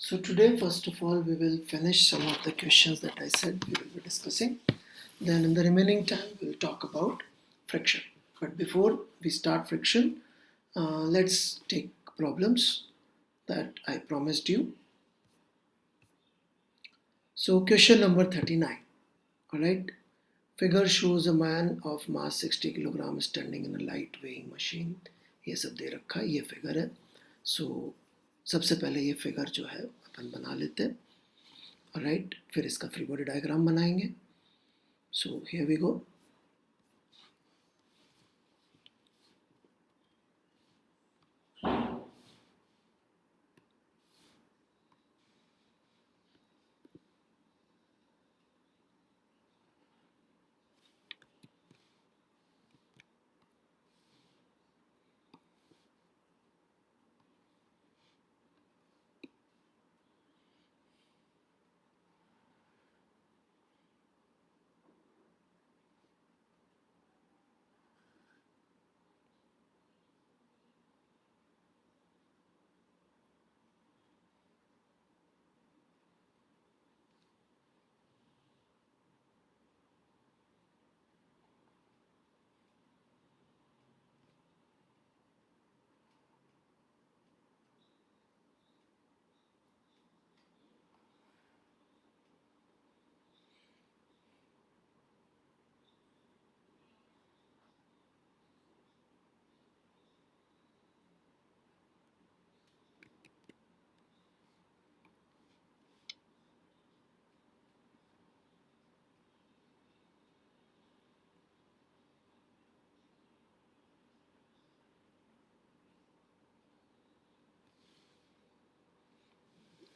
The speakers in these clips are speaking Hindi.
So today, first of all, we will finish some of the questions that I said we will be discussing. Then in the remaining time, we'll talk about friction. But before we start friction, let's take problems that I promised you. So question number 39. Alright. Figure shows a man of mass 60 kilogram standing in a light weighing machine. ये सब दे रखा है, ये फिगर है. So सबसे पहले ये फिगर जो है अपन बना लेते हैं. Alright, फिर इसका फ्री बॉडी डायग्राम बनाएंगे. So here we go.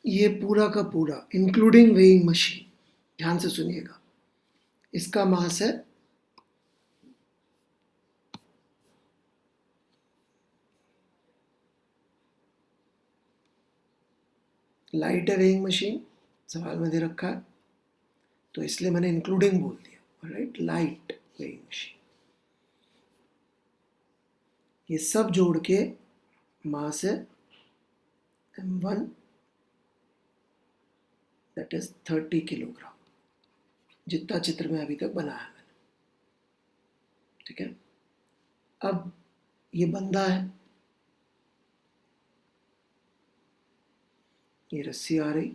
ये पूरा का पूरा इंक्लूडिंग वेइंग मशीन, ध्यान से सुनिएगा, इसका मास है लाइट है वेइंग मशीन, सवाल में दे रखा है तो इसलिए मैंने इंक्लूडिंग बोल दिया. राइट, लाइट वेइंग मशीन, ये सब जोड़ के मास है m1, दैट इज 30 किलोग्राम, जितना चित्र में अभी तक बनाया मैंने. ठीक है, अब ये बंदा है, ये रस्सी आ रही,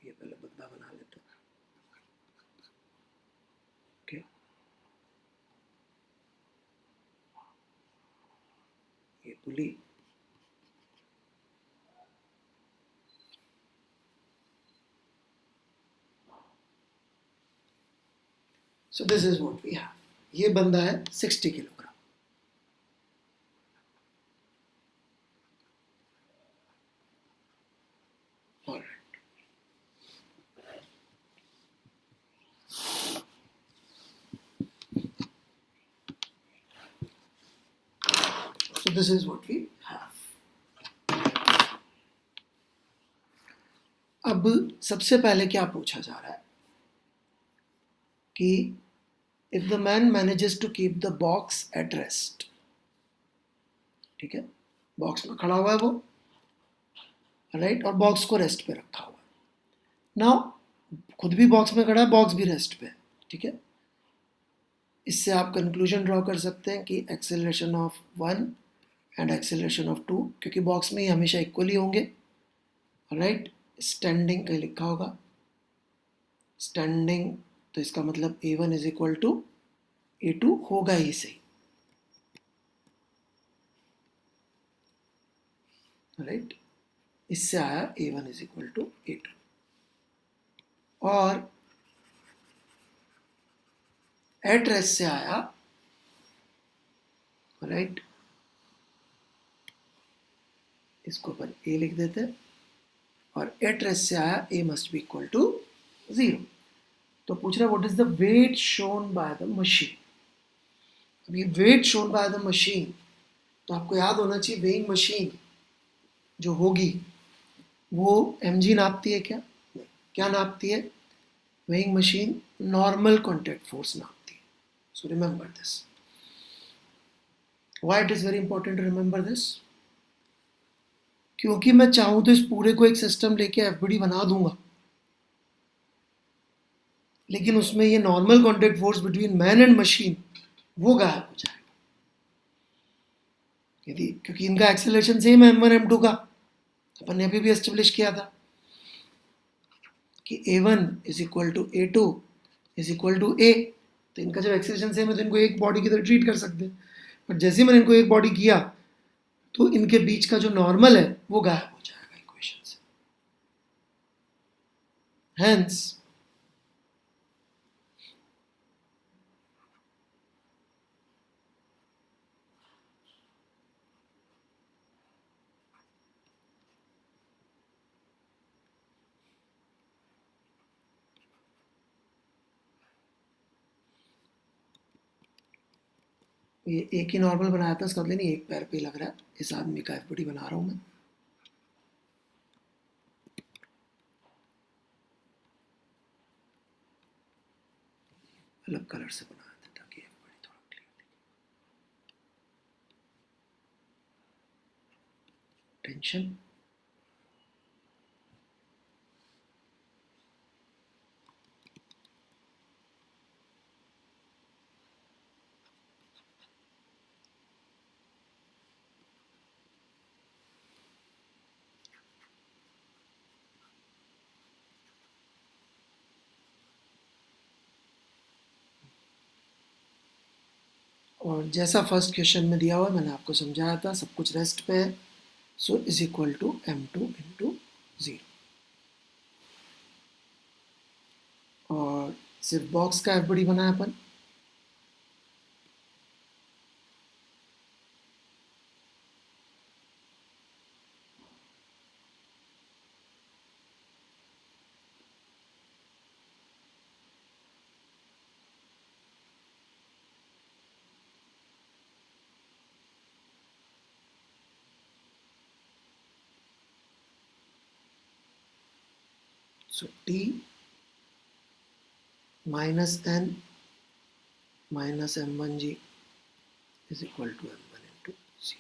ये पहले बंदा बना लेते हैं. ओके, ये पुली, so this is what we have. ये बंदा है 60 kilogram. All right. So this is what we have. अब सबसे पहले क्या पूछा जा रहा है कि if the man manages to keep the box at rest, ठीक है, बॉक्स में खड़ा हुआ है वो, राइट, और बॉक्स को रेस्ट पे रखा हुआ है. नाउ खुद भी बॉक्स में खड़ा है, बॉक्स भी रेस्ट पे है. ठीक है, इससे आप कंक्लूजन ड्रॉ कर सकते हैं कि acceleration of 1 and acceleration of 2, क्योंकि बॉक्स में ही हमेशा इक्वली होंगे. राइट, स्टैंडिंग कहीं लिखा होगा, स्टैंडिंग, तो इसका मतलब A1 is equal to A2 होगा ही सही. राइट, इससे आया A1 is equal to A2. और एट रेस्ट से आया, राइट, इसको अपन A लिख देते हैं, और एट रेस्ट से आया A must be equal to 0. तो पूछ रहा है what is the weight shown by the machine. अब ये weight shown by the machine, तो आपको याद होना चाहिए वेइंग मशीन जो होगी वो mg नापती है क्या? नहीं. क्या नापती है? Weighing machine normal contact force नापती है. So remember this. Why it is very important to remember this? क्योंकि मैं चाहूँ तो इस पूरे को एक सिस्टम लेके एफबीडी बना दूंगा, लेकिन उसमें ये normal contact force between man and machine वो गायब हो जाएगा। यदि क्योंकि इनका एक्सेलरेशन सेम है m1 m2 का, अपन ने अभी भी एस्टेब्लिश किया था कि a1 is equal to a2 is equal to a, तो इनका जब एक्सेलरेशन सेम है तो इनको एक बॉडी की तरह ट्रीट कर सकते हैं, बट जैसे ही मैंने इनको एक बॉडी किया तो इनके बीच का जो नॉर्मल है वो गायब हो जाएगा इक्वेशन से। हेंस ये एक ही नॉर्मल बनाया था, इसका मतलब नहीं एक पैर पे लग रहा है, इस आदमी का एफबीडी बना रहा हूं मैं। अलग कलर से बनाया था ताकि एफबीडी थोड़ा क्लियर दिखे। टेंशन और जैसा फर्स्ट क्वेश्चन में दिया हुआ मैंने आपको समझाया था, सब कुछ रेस्ट पे है, so is equal to m2 into 0, और सिर्फ बॉक्स का एफबीडी बनाया अपन। So t minus n minus m1g is equal to m1 into 0।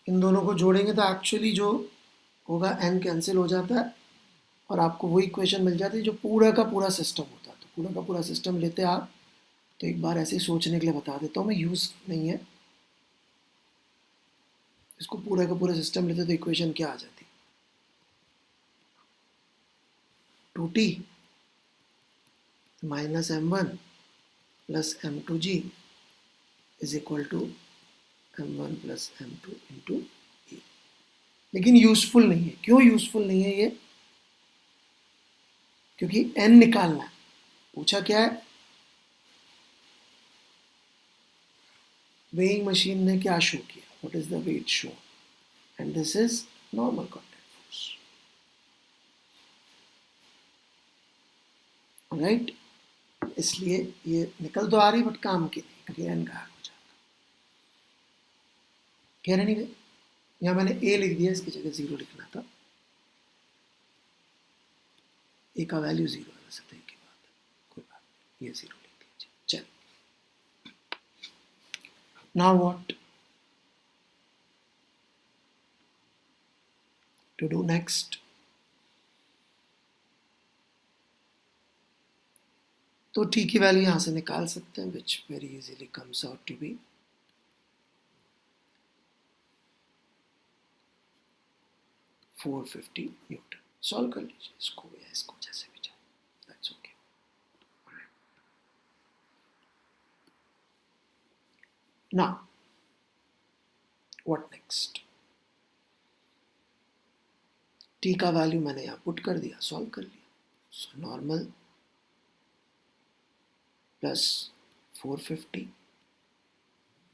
इन दोनों को जोड़ेंगे तो एक्चुअली जो होगा n कैंसिल हो जाता है और आपको वही इक्वेशन मिल जाती है जो पूरा का पूरा सिस्टम होता है। तो पूरा का पूरा सिस्टम लेते आप, तो एक बार ऐसे ही सोचने के लिए बता देता हूँ मैं, यूज़ नहीं है, इसको पूरा का पूरा सिस्टम लेते तो इक्वेशन क्या आ जाती, 2t minus m1 plus m2g is equal to m1 plus m2 into e। लेकिन यूजफुल नहीं है। क्यों यूजफुल नहीं है ये? क्योंकि n निकालना है। पूछा क्या है, वेइंग मशीन ने क्या शो किया, what is the weight show, and this is normal contact force, right. इसलिए ये निकल तो आ रही बट काम की नहीं, क्योंकि n गायब हो जाएगा। कह रहे नहीं, यहाँ मैंने a लिख दिया, इसकी जगह 0 लिखना था, a का वैल्यू 0 है, वैसे तो एक ही बात है, कोई बात नहीं, ये 0 लिख लीजिए। चल, now what to do next? तो t की वैल्यू यहाँ से निकाल सकते हैं, which very easily comes out to be 450 newton. Solve कर लीजिए इसको या इसको, जैसे भी चाहे, that's okay. Now what next? t का वैल्यू मैंने यहाँ पुट कर दिया, सॉल्व कर लिया। सो नॉर्मल प्लस 450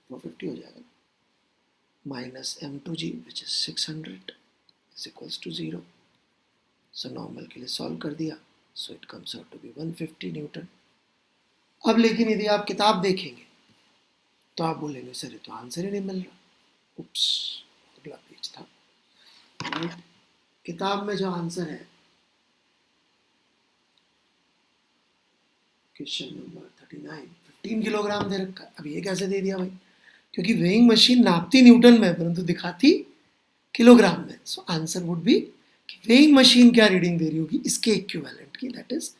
हो जाएगा, minus m2g which is 600 is equals to 0। So normal के लिए सॉल्व कर दिया, so it comes out to be 150 newton. अब लेकिन यदि आप किताब देखेंगे तो आप बोलेंगे सर ये तो आंसर ही नहीं मिल रहा। उप्स, अगला पेज था, राइट। किताब में जो आंसर है, क्वेश्चन नंबर 39, 15 किलोग्राम दे रखा है। अब ये कैसे दे दिया भाई? क्योंकि वेइंग मशीन नापती न्यूटन में परंतु दिखाती किलोग्राम में. So answer would be weighing machine क्या रीडिंग दे रही होगी इसके इक्विवेलेंट की, दैट इज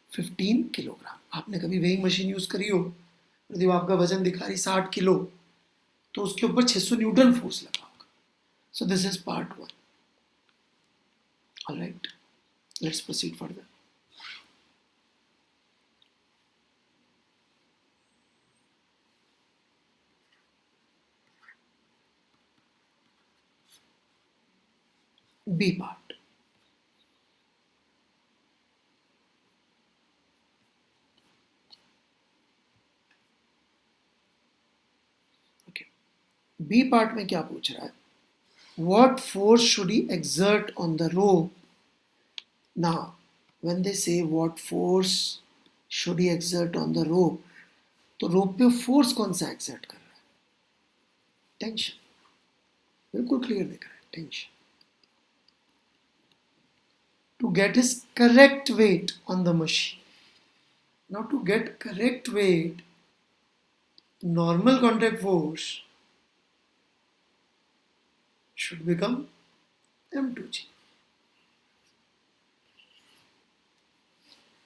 15 किलोग्राम. आपने कभी वेइंग मशीन यूज करी हो, यदि आपका वजन दिखा रही 60 किलो तो उसके ऊपर 600 न्यूटन फोर्स लगा होगा. So this is part 1. Alright, let's proceed further. B part. Okay. B part में क्या पूछ रहा है? What force should he exert on the rope? Now, when they say what force should he exert on the rope, तो रोप पे फोर्स कौन सा एक्सर्ट कर रहा है? टेंशन. बिल्कुल क्लियर दिख रहा है, tension. To get his correct weight on the machine. Now to get correct weight, normal contact force should become m2g.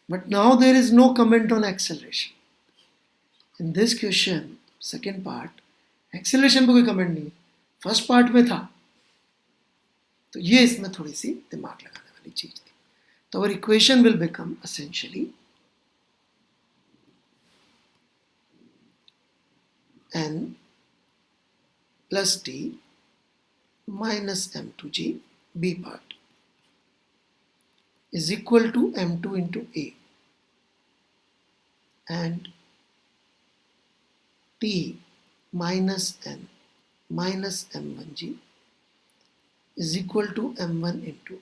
But now there is no comment on acceleration. In this question, second part, acceleration पे कोई comment नहीं. First part में था. तो ये इसमें थोड़ी सी दिमाग लगाने वाली चीज थी. तो our equation will become essentially n plus t minus m2g, B part, is equal to m2 into a, and t minus n minus m1g is equal to m1 into a,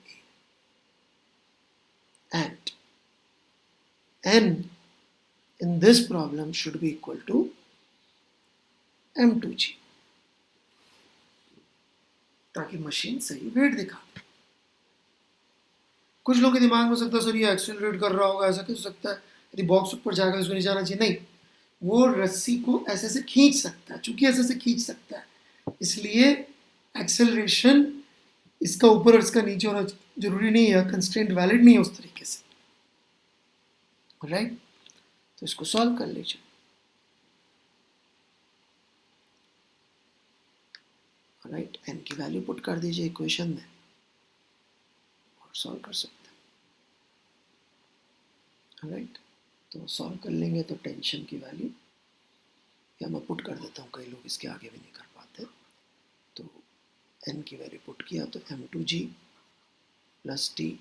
and n in this problem should be equal to m2g, ताकि मशीन सही वेट दिखा दे. कुछ लोगों के दिमाग में हो सकता है सर ये एक्सेलरेट कर रहा होगा, ऐसा कैसे हो सकता है, यदि बॉक्स ऊपर जाएगा इसको नहीं जाना चाहिए. नहीं, वो रस्सी को ऐसे से खींच सकता है. चूंकि ऐसे से खींच सकता है इसलिए एक्सेलरेशन इसका ऊपर और इसका नीचे होना जरूरी नहीं है, कंस्ट्रेंट वैलिड नहीं है उस तरीके से. राइट, तो इसको सॉल्व कर लीजिए. राइट, एन की वैल्यू पुट कर दीजिए इक्वेशन में और सॉल्व कर सकते हैं. राइट, तो सॉल्व कर लेंगे तो टेंशन की वैल्यू, या मैं पुट कर देता हूँ, कई लोग इसके आगे भी नहीं कर पाते. तो एन की वैल्यू पुट किया तो m2g प्लस टी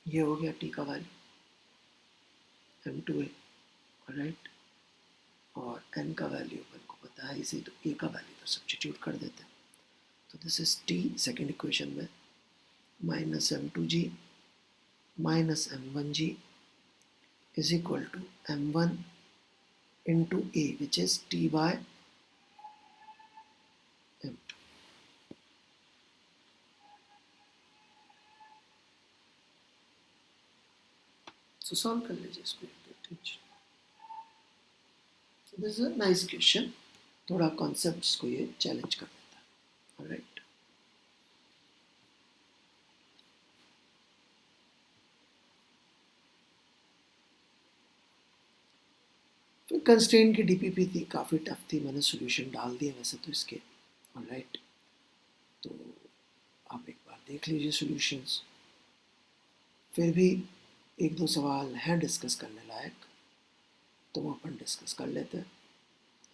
ये हो गया टी का वैल्यू m2a. राइट, और n का वैल्यू अपन को पता है इसे, तो a का वैल्यू तो सब्स्टिट्यूट कर देते हैं. तो this is t second equation में minus m2g minus m1g is equal to m1 into a, which is t by m2. So solve कर लीजिए इसको. So this is a nice question. थोड़ा concepts को ये challenge कर देता है. Alright. फिर कंस्ट्रेंट की डीपीपी थी, काफ़ी टफ थी, मैंने सॉल्यूशन डाल दिए वैसे तो इसके. ऑलराइट, तो आप एक बार देख लीजिए सॉल्यूशंस. फिर भी एक दो सवाल हैं डिस्कस करने लायक, तो वो अपन डिस्कस कर लेते हैं.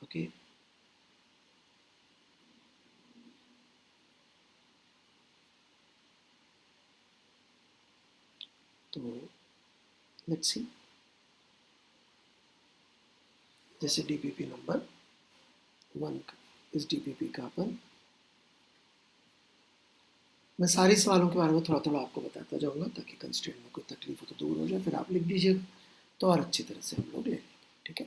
ओके, तो लेट्स सी. जैसे डीपीपी नंबर 1, इस डीपीपी का अपन, मैं सारे सवालों के बारे में थोड़ा थोड़ा आपको बताता जाऊंगा ताकि कंस्ट्रेंट में कोई तकलीफ हो तो दूर हो जाए. फिर आप लिख दीजिएगा तो और अच्छी तरह से हम लोग ले लेंगे. ठीक है.